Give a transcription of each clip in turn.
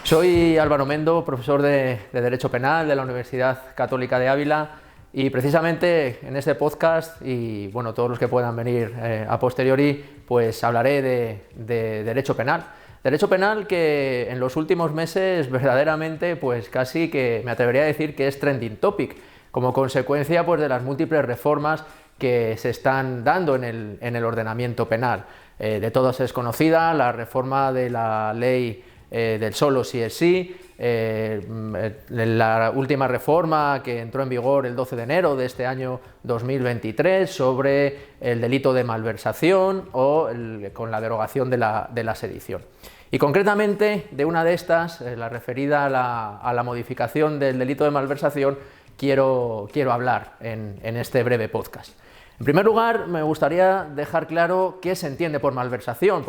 Soy Álvaro Mendo, profesor de Derecho Penal de la Universidad Católica de Ávila, y precisamente en este podcast, y bueno, todos los que puedan venir a posteriori, pues hablaré de Derecho Penal. Derecho Penal que en los últimos meses verdaderamente, pues casi que me atrevería a decir que es trending topic, como consecuencia pues de las múltiples reformas que se están dando en el ordenamiento penal. De todas es conocida la reforma de la ley del solo sí es sí, la última reforma que entró en vigor el 12 de enero de este año 2023 sobre el delito de malversación o con la derogación de la sedición. Y concretamente de una de estas, la referida a la modificación del delito de malversación, quiero hablar en este breve podcast. En primer lugar, me gustaría dejar claro qué se entiende por malversación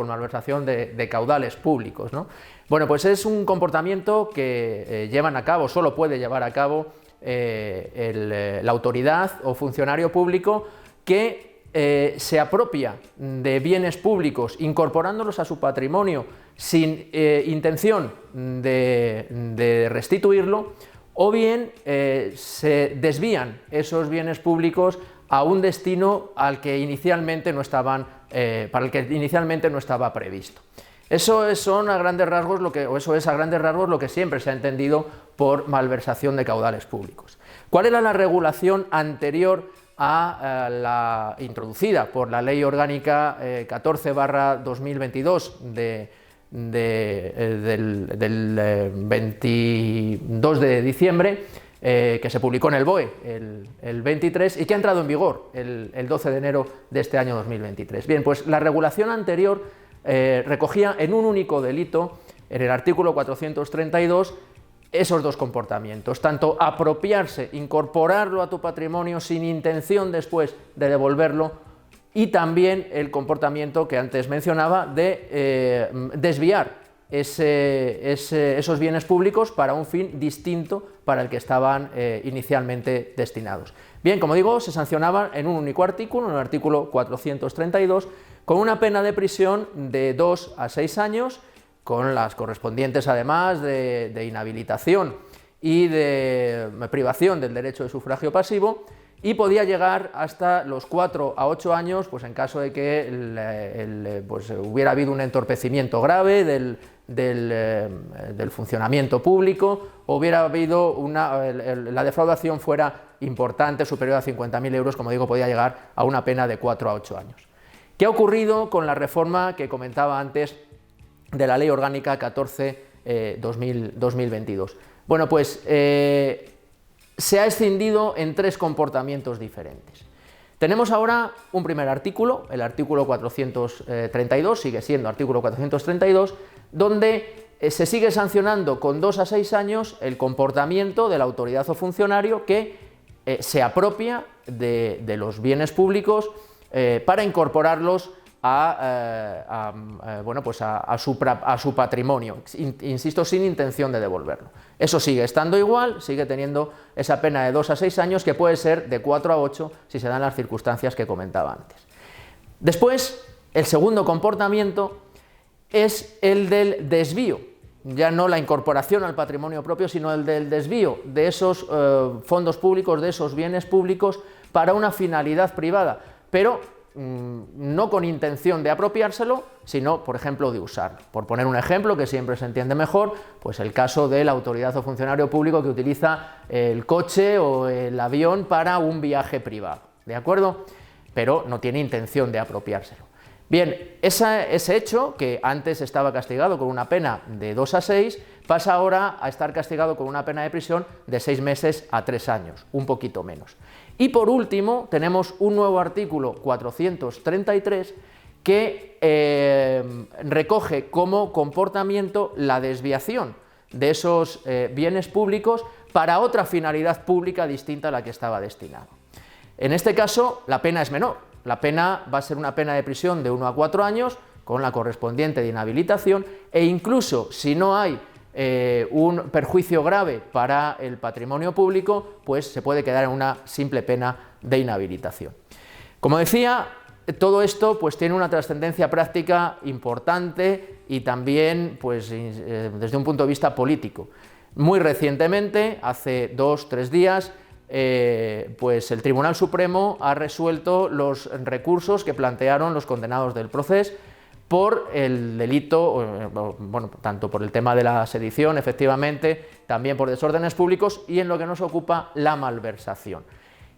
de caudales públicos, ¿no? Bueno, pues es un comportamiento que llevan a cabo, solo puede llevar a cabo la autoridad o funcionario público que se apropia de bienes públicos incorporándolos a su patrimonio sin intención de restituirlo, o bien se desvían esos bienes públicos a un destino al que inicialmente no estaban, para el que inicialmente no estaba previsto. Eso es a grandes rasgos lo que siempre se ha entendido por malversación de caudales públicos. ¿Cuál era la regulación anterior a la introducida por la Ley Orgánica 14/2022 del 22 de diciembre, que se publicó en el BOE el 23 y que ha entrado en vigor el 12 de enero de este año 2023. Bien, pues la regulación anterior recogía en un único delito, en el artículo 432, esos dos comportamientos, tanto apropiarse, incorporarlo a tu patrimonio sin intención después de devolverlo, y también el comportamiento que antes mencionaba de desviar esos bienes públicos para un fin distinto para el que estaban inicialmente destinados. Bien, como digo, se sancionaban en un único artículo, en el artículo 432, con una pena de prisión de 2 a 6 años, con las correspondientes además de inhabilitación y de privación del derecho de sufragio pasivo, y podía llegar hasta los 4 a 8 años, pues en caso de que pues hubiera habido un entorpecimiento grave del funcionamiento público, o hubiera habido la defraudación fuera importante, superior a 50.000 euros, como digo, podía llegar a una pena de 4 a 8 años. ¿Qué ha ocurrido con la reforma que comentaba antes de la Ley Orgánica 14/2022? Bueno, pues se ha escindido en 3 comportamientos diferentes. Tenemos ahora un primer artículo, el artículo 432, sigue siendo artículo 432, donde se sigue sancionando con 2 a 6 años el comportamiento de la autoridad o funcionario que se apropia de los bienes públicos para incorporarlos a su patrimonio, insisto, sin intención de devolverlo. Eso sigue estando igual, sigue teniendo esa pena de 2 a 6 años, que puede ser de 4 a 8 si se dan las circunstancias que comentaba antes. Después, el segundo comportamiento es el del desvío, ya no la incorporación al patrimonio propio, sino el del desvío de esos fondos públicos, de esos bienes públicos, para una finalidad privada, pero no con intención de apropiárselo, sino, por ejemplo, de usarlo. Por poner un ejemplo que siempre se entiende mejor, pues el caso de la autoridad o funcionario público que utiliza el coche o el avión para un viaje privado, ¿de acuerdo? Pero no tiene intención de apropiárselo. Bien, ese hecho, que antes estaba castigado con una pena de 2 a 6, pasa ahora a estar castigado con una pena de prisión de 6 meses a 3 años, un poquito menos. Y por último, tenemos un nuevo artículo 433 que recoge como comportamiento la desviación de esos bienes públicos para otra finalidad pública distinta a la que estaba destinado. En este caso, la pena es menor. La pena va a ser una pena de prisión de 1 a 4 años, con la correspondiente de inhabilitación, e incluso si no hay un perjuicio grave para el patrimonio público, pues se puede quedar en una simple pena de inhabilitación. Como decía, todo esto pues tiene una trascendencia práctica importante y también pues, desde un punto de vista político. Muy recientemente, hace 2 o 3 días, pues el Tribunal Supremo ha resuelto los recursos que plantearon los condenados del Procés por el delito, bueno, tanto por el tema de la sedición, efectivamente, también por desórdenes públicos y en lo que nos ocupa, la malversación.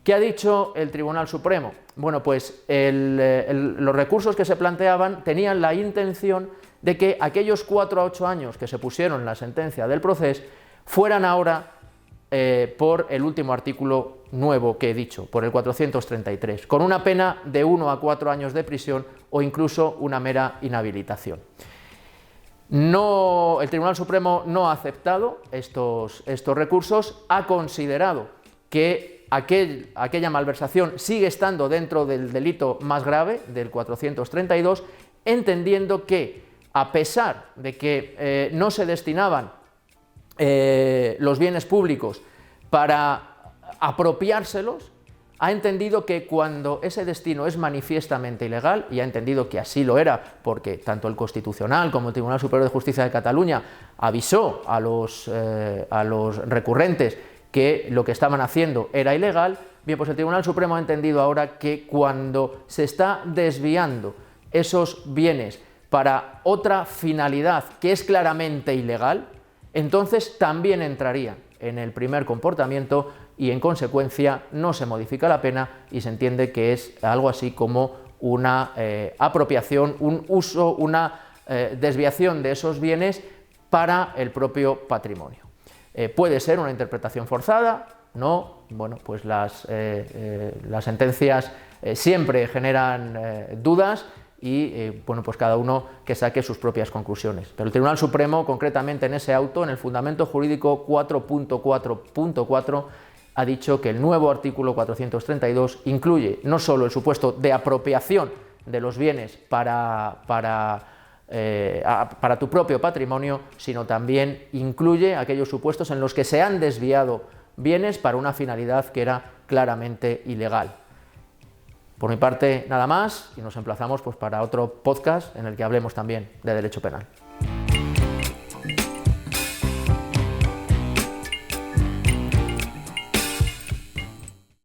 ¿Qué ha dicho el Tribunal Supremo? Bueno, pues los recursos que se planteaban tenían la intención de que aquellos 4 a 8 años que se pusieron en la sentencia del Procés fueran ahora por el último artículo nuevo que he dicho, por el 433, con una pena de 1 a 4 años de prisión o incluso una mera inhabilitación. El Tribunal Supremo no ha aceptado estos recursos, ha considerado que aquella malversación sigue estando dentro del delito más grave, del 432, entendiendo que, a pesar de que no se destinaban los bienes públicos para apropiárselos, ha entendido que cuando ese destino es manifiestamente ilegal, y ha entendido que así lo era, porque tanto el Constitucional como el Tribunal Superior de Justicia de Cataluña avisó a los recurrentes que lo que estaban haciendo era ilegal, bien, pues el Tribunal Supremo ha entendido ahora que cuando se está desviando esos bienes para otra finalidad que es claramente ilegal, entonces también entraría en el primer comportamiento y en consecuencia no se modifica la pena y se entiende que es algo así como una apropiación, un uso, una desviación de esos bienes para el propio patrimonio. Puede ser una interpretación forzada, no, bueno, pues las sentencias siempre generan dudas y bueno, pues cada uno que saque sus propias conclusiones. Pero el Tribunal Supremo, concretamente en ese auto, en el fundamento jurídico 4.4.4, ha dicho que el nuevo artículo 432 incluye no solo el supuesto de apropiación de los bienes para tu propio patrimonio, sino también incluye aquellos supuestos en los que se han desviado bienes para una finalidad que era claramente ilegal. Por mi parte, nada más, y nos emplazamos pues, para otro podcast en el que hablemos también de derecho penal.